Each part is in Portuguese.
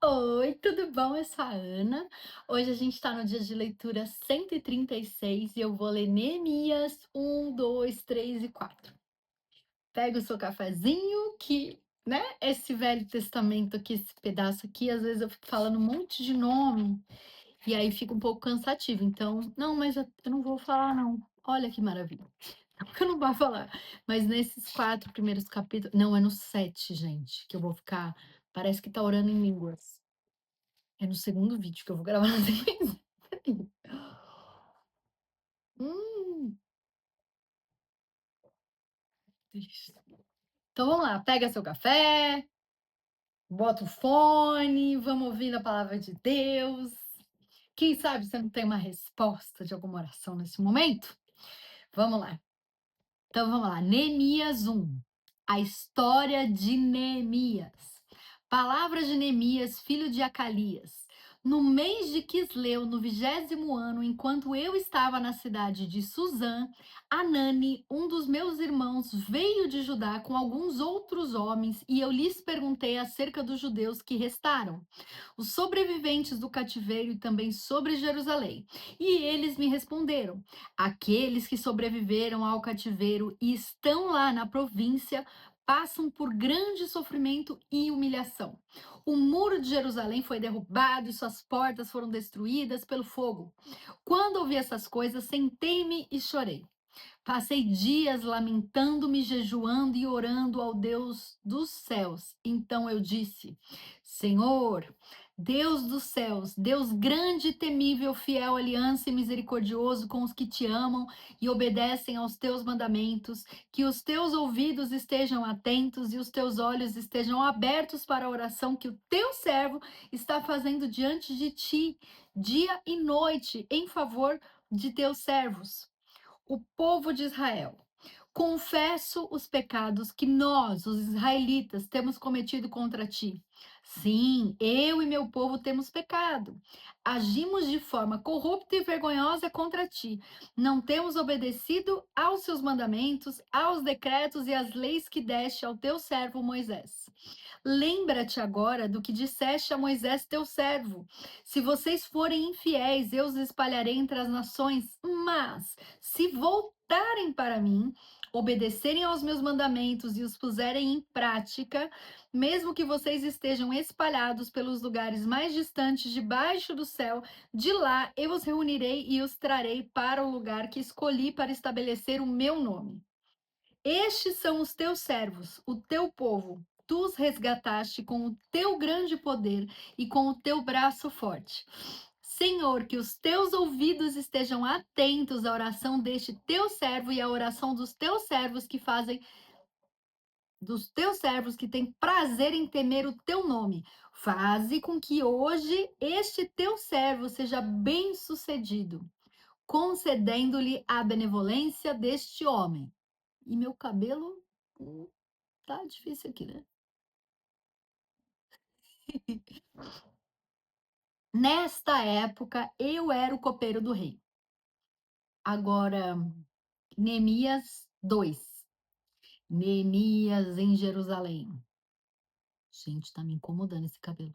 Oi, tudo bom? Eu sou a Ana. Hoje a gente está no dia de leitura 136 e eu vou ler Neemias 1, 2, 3 e 4. Pega o seu cafezinho, que, né, esse Velho Testamento aqui, esse pedaço aqui, às vezes eu fico falando um monte de nome e aí fica um pouco cansativo. Então, não, mas eu não vou falar, não. Olha que maravilha. Não que eu não vou falar, mas nesses 4 primeiros capítulos, não, é no 7, gente, que eu vou ficar, parece que tá orando em línguas. É no segundo vídeo que eu vou gravar na sequência. Hum, delícia. Então vamos lá, pega seu café, bota o fone, vamos ouvir a palavra de Deus. Quem sabe você não tem uma resposta de alguma oração nesse momento? Vamos lá. Então vamos lá, Neemias 1, a história de Neemias. Palavras de Neemias, filho de Acalias. No mês de Quisleu, no 20º ano, enquanto eu estava na cidade de Suzã, Anani, um dos meus irmãos, veio de Judá com alguns outros homens e eu lhes perguntei acerca dos judeus que restaram, os sobreviventes do cativeiro e também sobre Jerusalém. E eles me responderam: aqueles que sobreviveram ao cativeiro e estão lá na província passam por grande sofrimento e humilhação. O muro de Jerusalém foi derrubado e suas portas foram destruídas pelo fogo. Quando ouvi essas coisas, sentei-me e chorei. Passei dias lamentando-me, jejuando e orando ao Deus dos céus. Então eu disse: Senhor, Deus dos céus, Deus grande e temível, fiel, aliança e misericordioso com os que te amam e obedecem aos teus mandamentos, que os teus ouvidos estejam atentos e os teus olhos estejam abertos para a oração que o teu servo está fazendo diante de ti, dia e noite, em favor de teus servos, o povo de Israel. Confesso os pecados que nós, os israelitas, temos cometido contra ti. Sim, eu e meu povo temos pecado. Agimos de forma corrupta e vergonhosa contra ti. Não temos obedecido aos seus mandamentos, aos decretos e às leis que deste ao teu servo Moisés. Lembra-te agora do que disseste a Moisés, teu servo. Se vocês forem infiéis, eu os espalharei entre as nações. Mas, se voltarem para mim, obedecerem aos meus mandamentos e os puserem em prática, mesmo que vocês estejam espalhados pelos lugares mais distantes debaixo do céu, de lá eu os reunirei e os trarei para o lugar que escolhi para estabelecer o meu nome. Estes são os teus servos, o teu povo. Tu os resgataste com o teu grande poder e com o teu braço forte. Senhor, que os teus ouvidos estejam atentos à oração deste teu servo e à oração dos teus servos que têm prazer em temer o teu nome. Faze com que hoje este teu servo seja bem-sucedido, concedendo-lhe a benevolência deste homem. E meu cabelo tá difícil aqui, né? Nesta época, eu era o copeiro do rei. Agora, Neemias 2. Neemias em Jerusalém. Gente, tá me incomodando esse cabelo.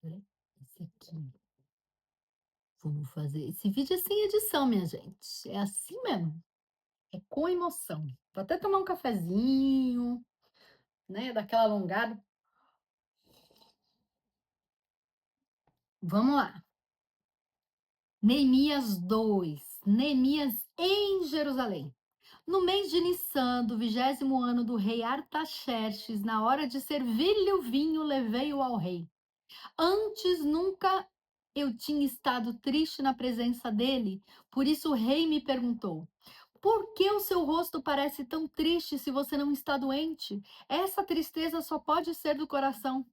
Peraí, esse aqui. Vamos fazer. Esse vídeo é sem edição, minha gente. É assim mesmo. É com emoção. Vou até tomar um cafezinho, né? Daquela alongada. Vamos lá. Neemias 2. Neemias em Jerusalém. No mês de Nissan, do 20º ano do rei Artaxerxes, na hora de servir-lhe o vinho, levei-o ao rei. Antes nunca eu tinha estado triste na presença dele, por isso o rei me perguntou: por que o seu rosto parece tão triste se você não está doente? Essa tristeza só pode ser do coração.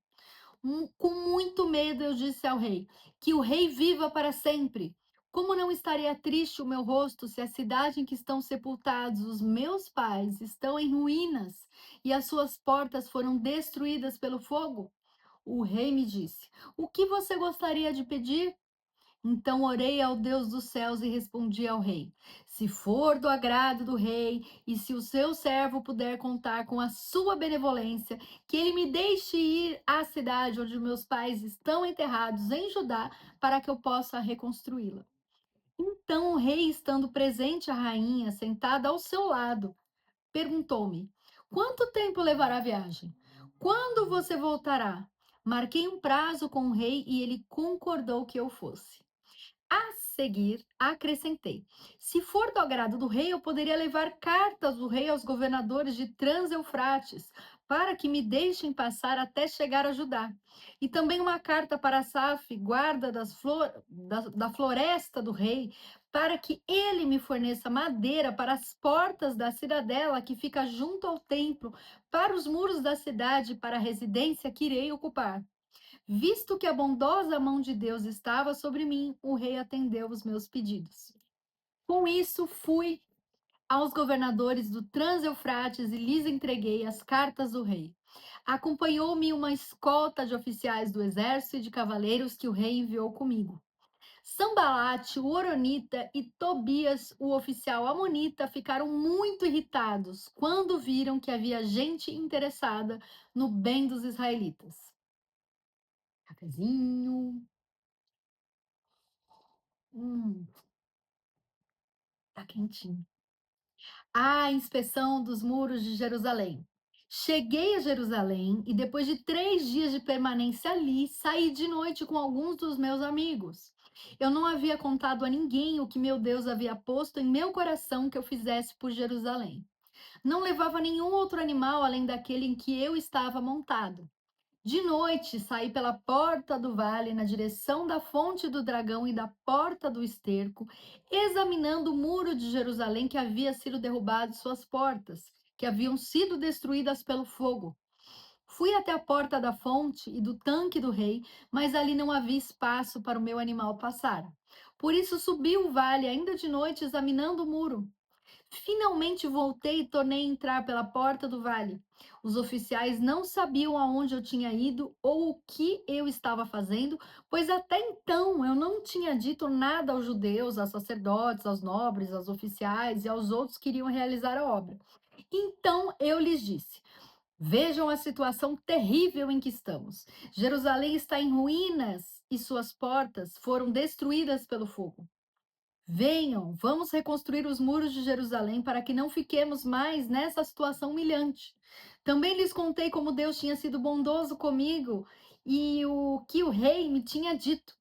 Com muito medo eu disse ao rei: que o rei viva para sempre. Como não estaria triste o meu rosto se a cidade em que estão sepultados os meus pais estão em ruínas e as suas portas foram destruídas pelo fogo? O rei me disse: o que você gostaria de pedir? Então orei ao Deus dos céus e respondi ao rei: se for do agrado do rei, e se o seu servo puder contar com a sua benevolência, que ele me deixe ir à cidade onde meus pais estão enterrados em Judá, para que eu possa reconstruí-la. Então o rei, estando presente a rainha, sentada ao seu lado, perguntou-me: quanto tempo levará a viagem? Quando você voltará? Marquei um prazo com o rei e ele concordou que eu fosse. A seguir, acrescentei: se for do agrado do rei, eu poderia levar cartas do rei aos governadores de Trans-Eufrates, para que me deixem passar até chegar a Judá. E também uma carta para Asaf, guarda da floresta do rei, para que ele me forneça madeira para as portas da cidadela que fica junto ao templo, para os muros da cidade, para a residência que irei ocupar. Visto que a bondosa mão de Deus estava sobre mim, o rei atendeu os meus pedidos. Com isso, fui aos governadores do Trans-Eufrates e lhes entreguei as cartas do rei. Acompanhou-me uma escolta de oficiais do exército e de cavaleiros que o rei enviou comigo. Sambalate, o Horonita, e Tobias, o oficial amonita, ficaram muito irritados quando viram que havia gente interessada no bem dos israelitas. Cafezinho. Hum, tá quentinho. A inspeção dos muros de Jerusalém. Cheguei a Jerusalém e, depois de 3 dias de permanência ali, saí de noite com alguns dos meus amigos. Eu não havia contado a ninguém o que meu Deus havia posto em meu coração que eu fizesse por Jerusalém. Não levava nenhum outro animal além daquele em que eu estava montado. De noite, saí pela porta do vale na direção da fonte do dragão e da porta do esterco, examinando o muro de Jerusalém que havia sido derrubado e suas portas, que haviam sido destruídas pelo fogo. Fui até a porta da fonte e do tanque do rei, mas ali não havia espaço para o meu animal passar. Por isso subi o vale ainda de noite, examinando o muro. Finalmente voltei e tornei a entrar pela porta do vale. Os oficiais não sabiam aonde eu tinha ido ou o que eu estava fazendo, pois até então eu não tinha dito nada aos judeus, aos sacerdotes, aos nobres, aos oficiais e aos outros que iriam realizar a obra. Então eu lhes disse: vejam a situação terrível em que estamos. Jerusalém está em ruínas e suas portas foram destruídas pelo fogo. Venham, vamos reconstruir os muros de Jerusalém para que não fiquemos mais nessa situação humilhante. Também lhes contei como Deus tinha sido bondoso comigo e o que o rei me tinha dito.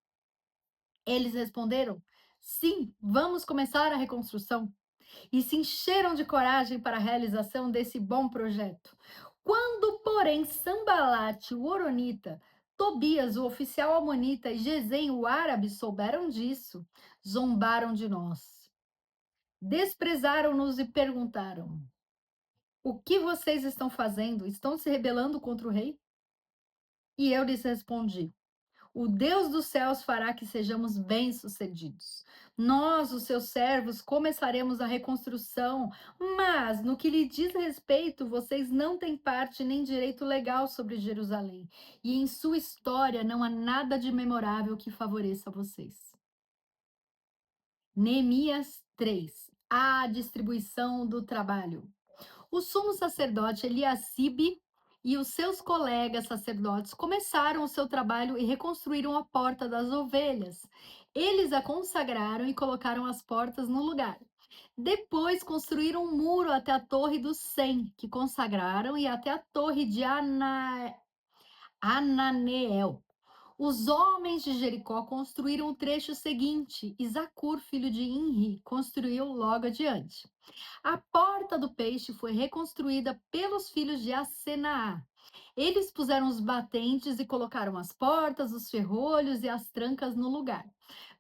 Eles responderam: sim, vamos começar a reconstrução. E se encheram de coragem para a realização desse bom projeto. Quando, porém, Sambalate, o Horonita, Tobias, o oficial amonita, e Gesem, o árabe, souberam disso, zombaram de nós. Desprezaram-nos e perguntaram: o que vocês estão fazendo? Estão se rebelando contra o rei? E eu lhes respondi: o Deus dos céus fará que sejamos bem-sucedidos. Nós, os seus servos, começaremos a reconstrução, mas no que lhe diz respeito, vocês não têm parte nem direito legal sobre Jerusalém, e em sua história não há nada de memorável que favoreça vocês. Neemias 3. A distribuição do trabalho. O sumo sacerdote Eliacibe e os seus colegas sacerdotes começaram o seu trabalho e reconstruíram a porta das ovelhas. Eles a consagraram e colocaram as portas no lugar. Depois construíram um muro até a Torre dos 100, que consagraram, e até a Torre de Ananeel. Os homens de Jericó construíram o trecho seguinte, e Zacur, filho de Inri, construiu logo adiante. A porta do peixe foi reconstruída pelos filhos de Asenaá. Eles puseram os batentes e colocaram as portas, os ferrolhos e as trancas no lugar.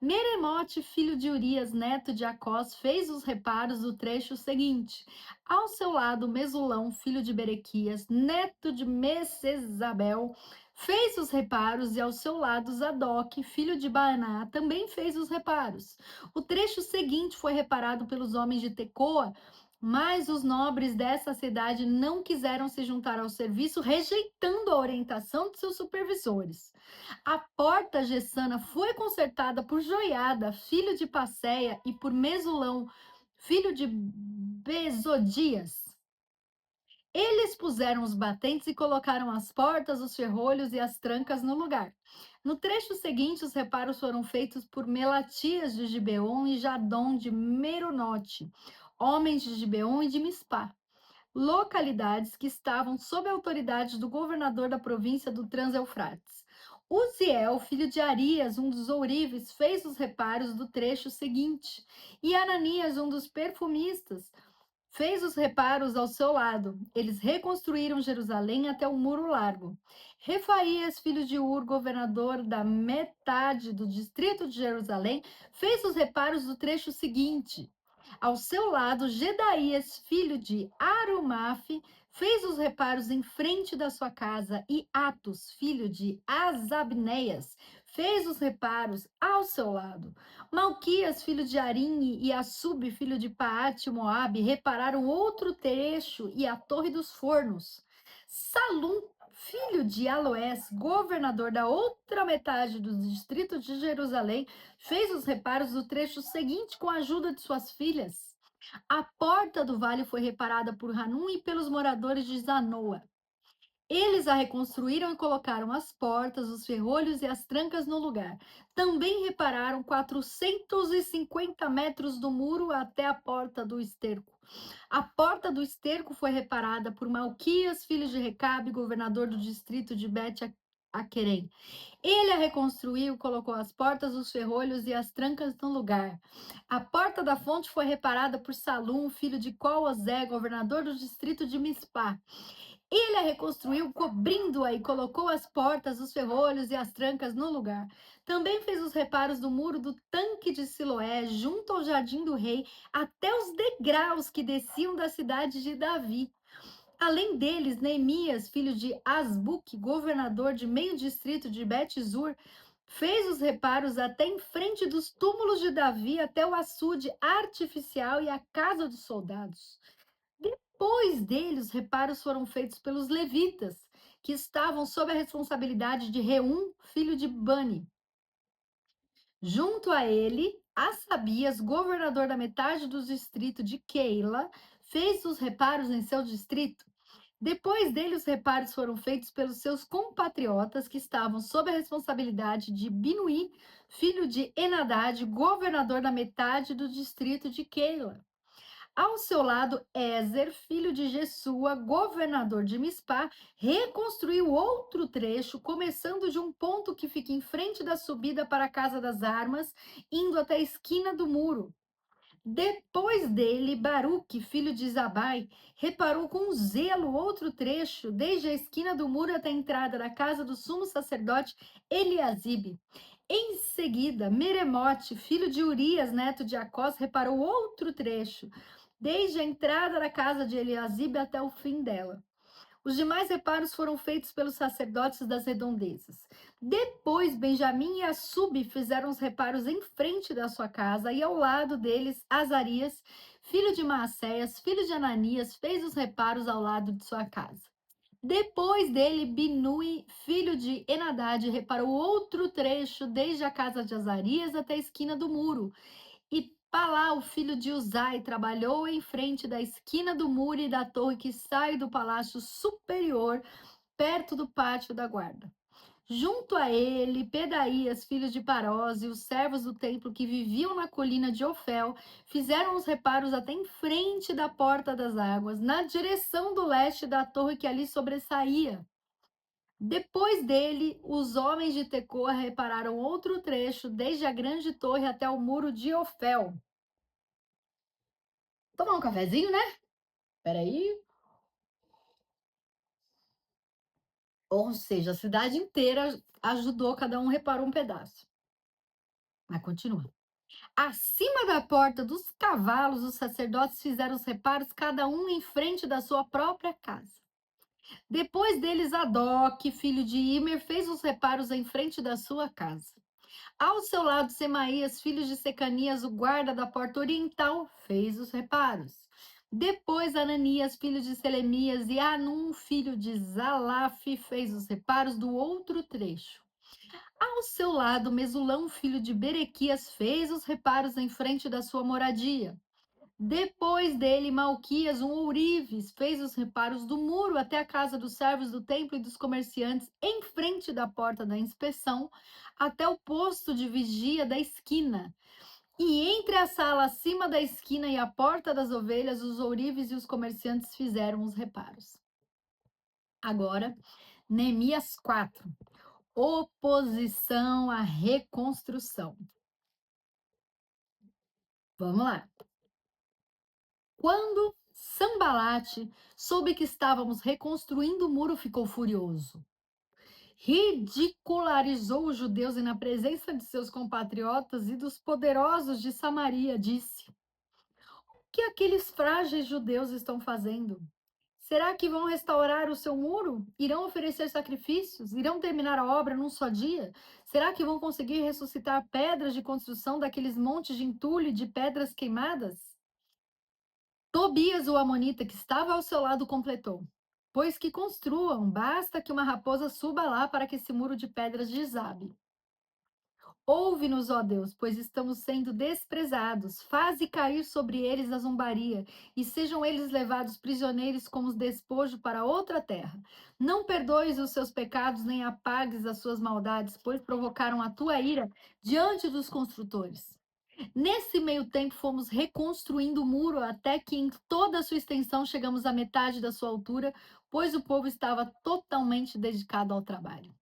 Meremote, filho de Urias, neto de Acós, fez os reparos do trecho seguinte. Ao seu lado, Mesulão, filho de Berequias, neto de Mesesabel, fez os reparos, e ao seu lado, Zadok, filho de Baaná, também fez os reparos. O trecho seguinte foi reparado pelos homens de Tecoa, Mas os nobres dessa cidade não quiseram se juntar ao serviço, rejeitando a orientação de seus supervisores. A porta gessana foi consertada por Joiada, filho de Passeia, e por Mesulão, filho de Bezodias. Eles puseram os batentes e colocaram as portas, os ferrolhos e as trancas no lugar. No trecho seguinte, os reparos foram feitos por Melatias de Gibeon e Jadom de Meronote, homens de Gibeon e de Mispá, localidades que estavam sob a autoridade do governador da província do Trans-Eufrates. Uziel, filho de Arias, um dos ourives, fez os reparos do trecho seguinte, e Ananias, um dos perfumistas, fez os reparos ao seu lado. Eles reconstruíram Jerusalém até o Muro Largo. Refaías, filho de Ur, governador da metade do distrito de Jerusalém, fez os reparos do trecho seguinte. Ao seu lado, Gedaías, filho de Arumaf, fez os reparos em frente da sua casa, e Atos, filho de Azabneias, fez os reparos ao seu lado. Malquias, filho de Arim, e Assub, filho de Paate, Moabe, repararam outro trecho e a Torre dos Fornos. Salum, filho de Aloés, governador da outra metade do distrito de Jerusalém, fez os reparos do trecho seguinte com a ajuda de suas filhas. A porta do vale foi reparada por Hanum e pelos moradores de Zanoa. Eles a reconstruíram e colocaram as portas, os ferrolhos e as trancas no lugar. Também repararam 450 metros do muro até a porta do esterco. A porta do esterco foi reparada por Malquias, filho de Recabe, governador do distrito de Bet-Aquerem. Ele a reconstruiu, colocou as portas, os ferrolhos e as trancas no lugar. A porta da fonte foi reparada por Salum, filho de Coozé, governador do distrito de Mispá. Ele a reconstruiu, cobrindo-a e colocou as portas, os ferrolhos e as trancas no lugar. Também fez os reparos do muro do tanque de Siloé, junto ao jardim do rei, até os degraus que desciam da cidade de Davi. Além deles, Neemias, filho de Asbuque, governador de meio distrito de Bet-Zur, fez os reparos até em frente dos túmulos de Davi, até o açude artificial e a casa dos soldados. Depois dele, os reparos foram feitos pelos levitas, que estavam sob a responsabilidade de Reum, filho de Bani. Junto a ele, Assabias, governador da metade do distrito de Keila, fez os reparos em seu distrito. Depois dele, os reparos foram feitos pelos seus compatriotas, que estavam sob a responsabilidade de Binuí, filho de Enadad, governador da metade do distrito de Keila. Ao seu lado, Ézer, filho de Jesua, governador de Mispá, reconstruiu outro trecho, começando de um ponto que fica em frente da subida para a Casa das Armas, indo até a esquina do muro. Depois dele, Baruque, filho de Zabai, reparou com zelo outro trecho, desde a esquina do muro até a entrada da casa do sumo sacerdote Eliasibe. Em seguida, Meremote, filho de Urias, neto de Acós, reparou outro trecho, desde a entrada da casa de Eliasibe até o fim dela. Os demais reparos foram feitos pelos sacerdotes das redondezas. Depois, Benjamim e Assub fizeram os reparos em frente da sua casa, e ao lado deles, Azarias, filho de Maacéias, filho de Ananias, fez os reparos ao lado de sua casa. Depois dele, Binui, filho de Enadad, reparou outro trecho desde a casa de Azarias até a esquina do muro. E Palau, filho de Uzai, trabalhou em frente da esquina do muro e da torre que sai do palácio superior, perto do pátio da guarda. Junto a ele, Pedaías, filho de Parós, e os servos do templo que viviam na colina de Ofel, fizeram os reparos até em frente da porta das águas, na direção do leste da torre que ali sobressaía. Depois dele, os homens de Tecoa repararam outro trecho, desde a grande torre até o muro de Ofel. Tomar um cafezinho, né? Peraí. Ou seja, a cidade inteira ajudou, cada um reparou um pedaço. Mas continua. Acima da porta dos cavalos, os sacerdotes fizeram os reparos, cada um em frente da sua própria casa. Depois deles, Adoc, filho de Imer, fez os reparos em frente da sua casa. Ao seu lado, Semaías, filho de Secanias, o guarda da porta oriental, fez os reparos. Depois Ananias, filho de Selemias, e Anum, filho de Zalaf, fez os reparos do outro trecho. Ao seu lado, Mesulão, filho de Berequias, fez os reparos em frente da sua moradia. Depois dele, Malquias, um ourives, fez os reparos do muro até a casa dos servos do templo e dos comerciantes, em frente da porta da inspeção, até o posto de vigia da esquina. E entre a sala acima da esquina e a porta das ovelhas, os ourives e os comerciantes fizeram os reparos. Agora, Neemias 4. Oposição à reconstrução. Vamos lá. Quando Sambalate soube que estávamos reconstruindo o muro, ficou furioso. Ridicularizou os judeus e, na presença de seus compatriotas e dos poderosos de Samaria, disse: O que aqueles frágeis judeus estão fazendo? Será que vão restaurar o seu muro? Irão oferecer sacrifícios? Irão terminar a obra num só dia? Será que vão conseguir ressuscitar pedras de construção daqueles montes de entulho e de pedras queimadas? Tobias, o amonita, que estava ao seu lado, completou: Pois que construam, basta que uma raposa suba lá para que esse muro de pedras desabe. Ouve-nos, ó Deus, pois estamos sendo desprezados. Faze cair sobre eles a zombaria, e sejam eles levados prisioneiros como despojo para outra terra. Não perdoes os seus pecados, nem apagues as suas maldades, pois provocaram a tua ira diante dos construtores. Nesse meio tempo, fomos reconstruindo o muro até que, em toda a sua extensão, chegamos à metade da sua altura, pois o povo estava totalmente dedicado ao trabalho.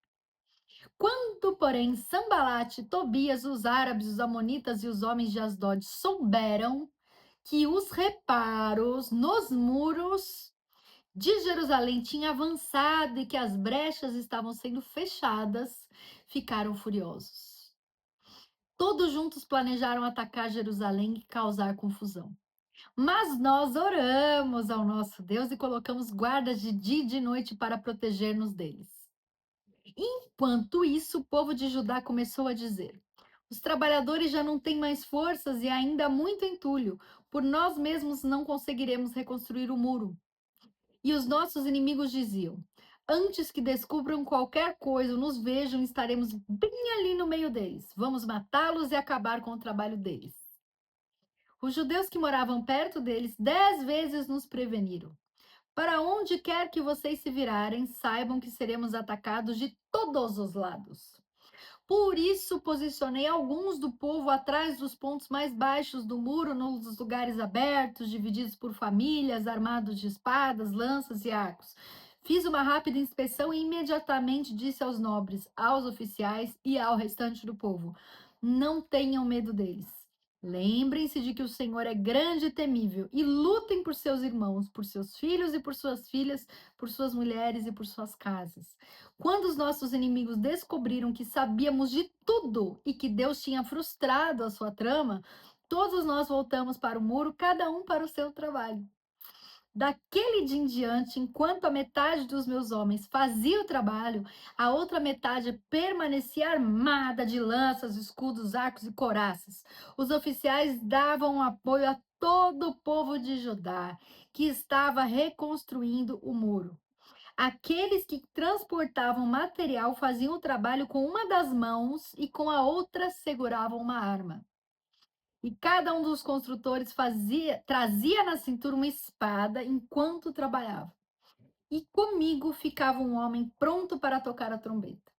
Quando, porém, Sambalate, Tobias, os árabes, os amonitas e os homens de Asdod souberam que os reparos nos muros de Jerusalém tinham avançado e que as brechas estavam sendo fechadas, ficaram furiosos. Todos juntos planejaram atacar Jerusalém e causar confusão. Mas nós oramos ao nosso Deus e colocamos guardas de dia e de noite para proteger-nos deles. Enquanto isso, o povo de Judá começou a dizer: Os trabalhadores já não têm mais forças e ainda há muito entulho. Por nós mesmos não conseguiremos reconstruir o muro. E os nossos inimigos diziam: Antes que descubram qualquer coisa, nos vejam, estaremos bem ali no meio deles. Vamos matá-los e acabar com o trabalho deles. Os judeus que moravam perto deles 10 vezes nos preveniram. Para onde quer que vocês se virarem, saibam que seremos atacados de todos os lados. Por isso, posicionei alguns do povo atrás dos pontos mais baixos do muro, nos lugares abertos, divididos por famílias, armados de espadas, lanças e arcos. Fiz uma rápida inspeção e imediatamente disse aos nobres, aos oficiais e ao restante do povo: Não tenham medo deles. Lembrem-se de que o Senhor é grande e temível, e lutem por seus irmãos, por seus filhos e por suas filhas, por suas mulheres e por suas casas. Quando os nossos inimigos descobriram que sabíamos de tudo e que Deus tinha frustrado a sua trama, todos nós voltamos para o muro, cada um para o seu trabalho. Daquele dia em diante, enquanto a metade dos meus homens fazia o trabalho, a outra metade permanecia armada de lanças, escudos, arcos e couraças. Os oficiais davam apoio a todo o povo de Judá, que estava reconstruindo o muro. Aqueles que transportavam material faziam o trabalho com uma das mãos e com a outra seguravam uma arma. E cada um dos construtores trazia na cintura uma espada enquanto trabalhava. E comigo ficava um homem pronto para tocar a trombeta.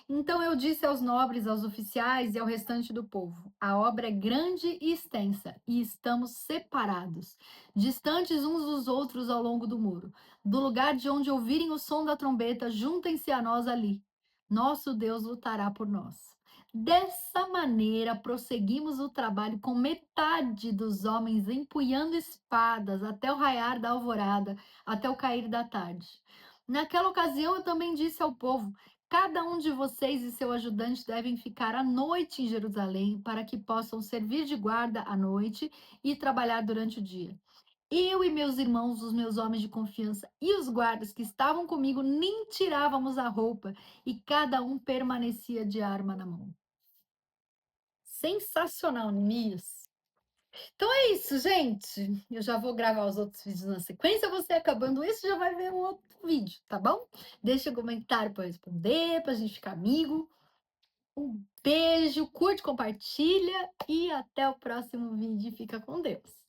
Então eu disse aos nobres, aos oficiais e ao restante do povo: A obra é grande e extensa, e estamos separados, distantes uns dos outros ao longo do muro. Do lugar de onde ouvirem o som da trombeta, juntem-se a nós ali. Nosso Deus lutará por nós. Dessa maneira, prosseguimos o trabalho com metade dos homens empunhando espadas até o raiar da alvorada, até o cair da tarde. Naquela ocasião, eu também disse ao povo: Cada um de vocês e seu ajudante devem ficar à noite em Jerusalém, para que possam servir de guarda à noite e trabalhar durante o dia. Eu e meus irmãos, os meus homens de confiança e os guardas que estavam comigo, nem tirávamos a roupa e cada um permanecia de arma na mão. Sensacional, Neemias. Então é isso, gente. Eu já vou gravar os outros vídeos na sequência. Você acabando esse, já vai ver um outro vídeo, tá bom? Deixa um comentário para eu responder, pra gente ficar amigo. Um beijo, curte, compartilha e até o próximo vídeo. Fica com Deus.